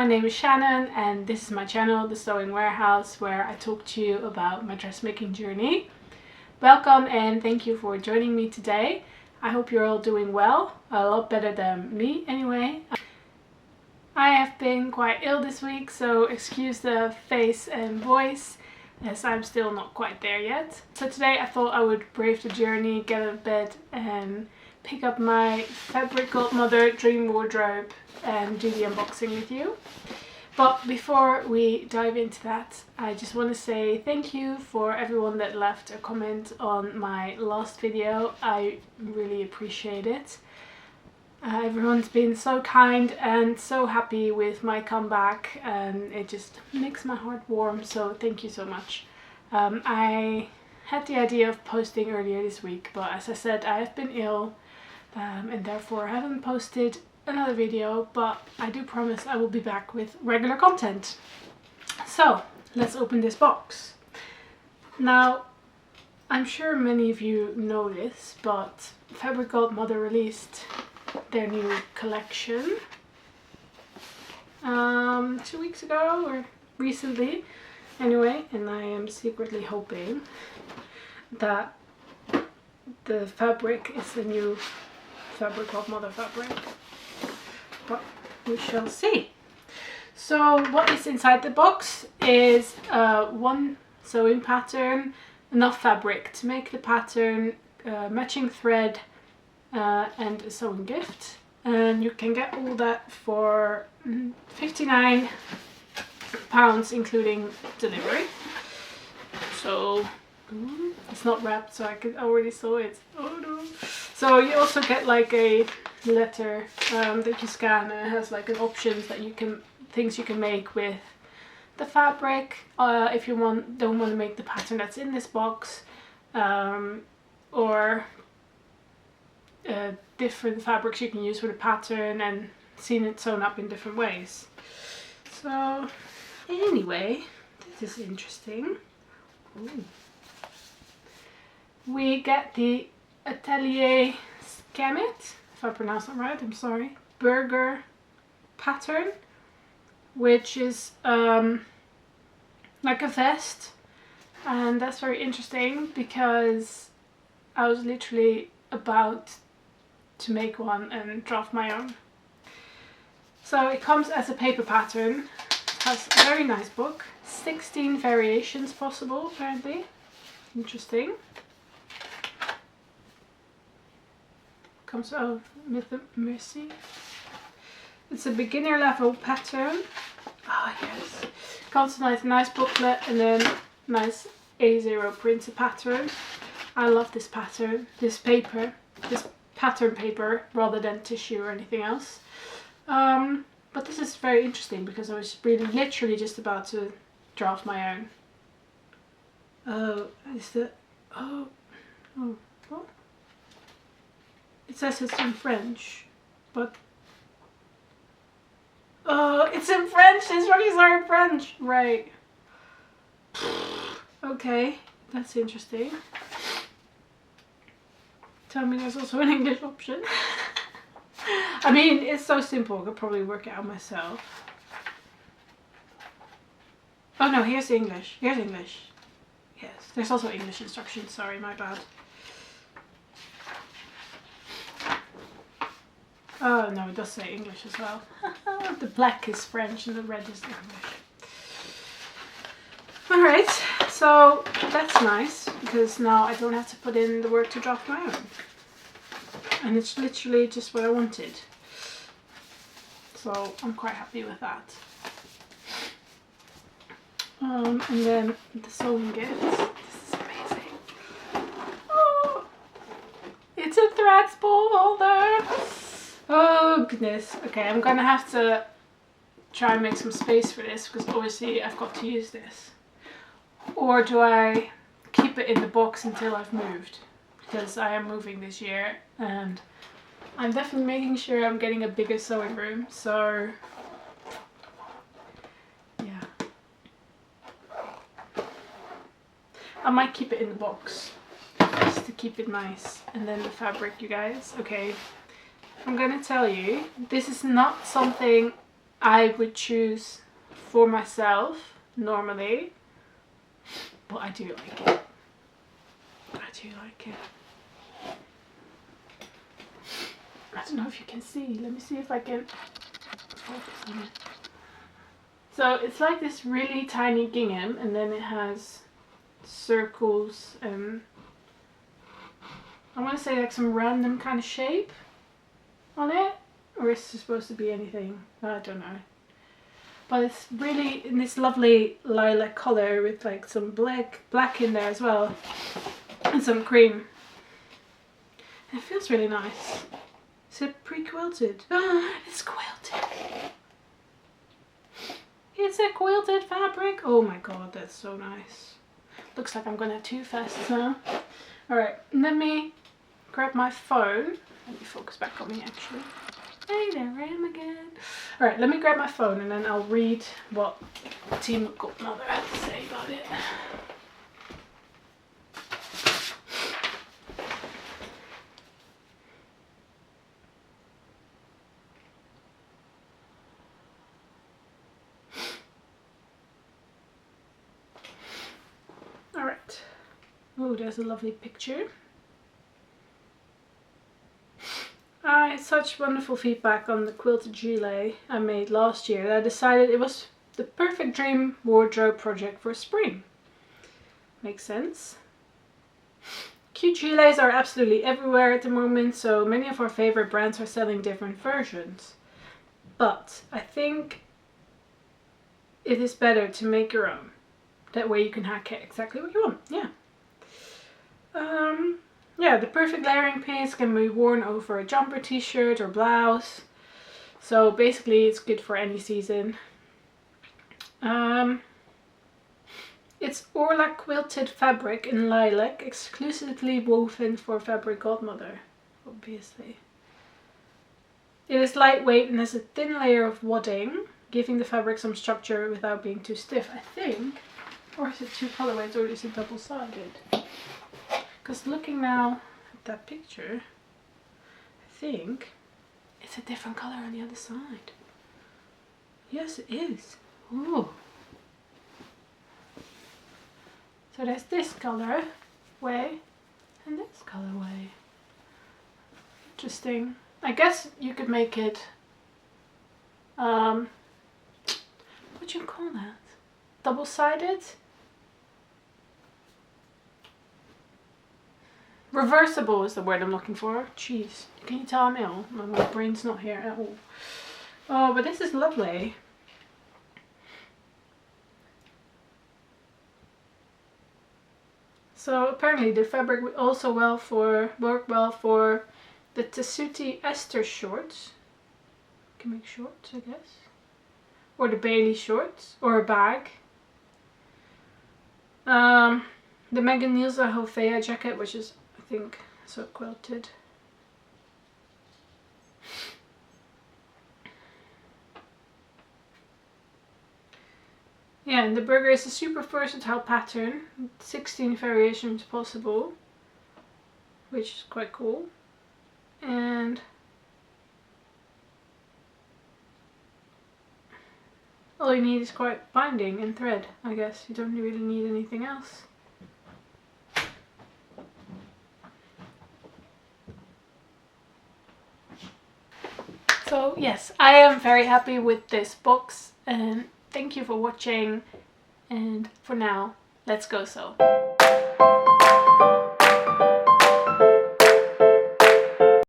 my name is Shannon and this is my channel, The Sewing Warehouse, where I talk to you about my dressmaking journey. Welcome and thank you for joining me today. I hope you're all doing well, a lot better than me anyway. I have been quite ill this week, so excuse the face and voice as I'm still not quite there yet. So today I thought I would brave the journey, get out of bed and pick up my fabric Godmother Dream wardrobe and do the unboxing with you. But before we dive into that, I just want to say thank you for everyone that left a comment on my last video. I really appreciate it. Everyone's been so kind and so happy with my comeback, and it just makes my heart warm, so thank you so much. I had the idea of posting earlier this week, but as I said, I have been ill and therefore I haven't posted another video, but I do promise I will be back with regular content. So let's open this box. Now, I'm sure many of you know this, but Fabric Godmother released their new collection 2 weeks ago or recently anyway, and I am secretly hoping that the fabric is the new Fabric Godmother fabric, but we shall see. So what is inside the box is one sewing pattern, enough fabric to make the pattern, matching thread, and a sewing gift, and you can get all that for £59 including delivery. So it's not wrapped, so I can already sew it. Oh no! So you also get like a letter that you scan, and it has like an options that you can, things you can make with the fabric if you don't want to make the pattern that's in this box, or different fabrics you can use for the pattern and seen it sewn up in different ways. So anyway, this is interesting. Ooh. We get the Atelier Scamit, if I pronounce that right, I'm sorry, burger pattern, which is like a vest, and that's very interesting because I was literally about to make one and draft my own. So it comes as a paper pattern, it has a very nice book, 16 variations possible apparently, interesting. Comes out with the Mercy. It's a beginner level pattern. Ah yes. Comes with a nice booklet and then nice A0 printed pattern. I love this pattern, this pattern paper rather than tissue or anything else. But this is very interesting because I was really literally just about to draft my own. Oh, is the what? It says it's in French, but it's in French. The instructions are in French, right? Okay, that's interesting. Tell me there's also an English option. I mean, it's so simple, I could probably work it out myself. Oh no, here's English. Here's English. Yes, there's also English instructions, sorry, my bad. Oh no, it does say English as well. The black is French and the red is English. Alright, so that's nice because now I don't have to put in the work to draft my own. And it's literally just what I wanted. So I'm quite happy with that. And then the sewing gifts. This is amazing. Oh, it's a thread spool holder. Oh goodness. Okay, I'm gonna have to try and make some space for this because obviously I've got to use this. Or do I keep it in the box until I've moved? Because I am moving this year and I'm definitely making sure I'm getting a bigger sewing room, so yeah. I might keep it in the box just to keep it nice. And then the fabric, you guys. Okay, I'm gonna tell you, this is not something I would choose for myself normally, but I do like it. I do like it. I don't know if you can see. Let me see if I can focus on it. So it's like this really tiny gingham, and then it has circles and I want to say like some random kind of shape on it, or is it supposed to be anything? I don't know. But it's really in this lovely lilac color with like some black in there as well, and some cream. And it feels really nice. Is it pre-quilted? It's quilted. It's a quilted fabric. Oh my god, that's so nice. Looks like I'm gonna have two vests now. Alright, let me grab my phone. Let me focus back on me actually. Hey, there I am again. Alright, let me grab my phone and then I'll read what Team Godmother had to say about it. Alright. Oh, there's a lovely picture. I had such wonderful feedback on the quilted gilet I made last year that I decided it was the perfect dream wardrobe project for spring. Makes sense. Cute gilets are absolutely everywhere at the moment, so many of our favorite brands are selling different versions. But I think it is better to make your own. That way you can hack it exactly what you want. Yeah. Yeah, the perfect layering piece can be worn over a jumper t-shirt or blouse. So basically it's good for any season. It's Orla quilted fabric in lilac, exclusively woven for Fabric Godmother, obviously. It is lightweight and has a thin layer of wadding, giving the fabric some structure without being too stiff, I think. Or is it two colorways, or is it double-sided? Because looking now at that picture, I think it's a different color on the other side. Yes, it is. Ooh. So there's this color way and this colorway. Interesting. I guess you could make it, what do you call that? Double-sided? Reversible is the word I'm looking for. Jeez, can you tell I'm ill? My brain's not here at all. Oh, but this is lovely. So apparently the fabric would also work well for the Tessuti Esther shorts. You can make shorts, I guess. Or the Bailey shorts, or a bag. The Megan Nielsen Hofea jacket, which is, I think, so quilted. Yeah, and the burger is a super versatile pattern, 16 variations possible, which is quite cool. And all you need is quite binding and thread, I guess. You don't really need anything else. So yes, I am very happy with this box, and thank you for watching, and for now, let's go sew.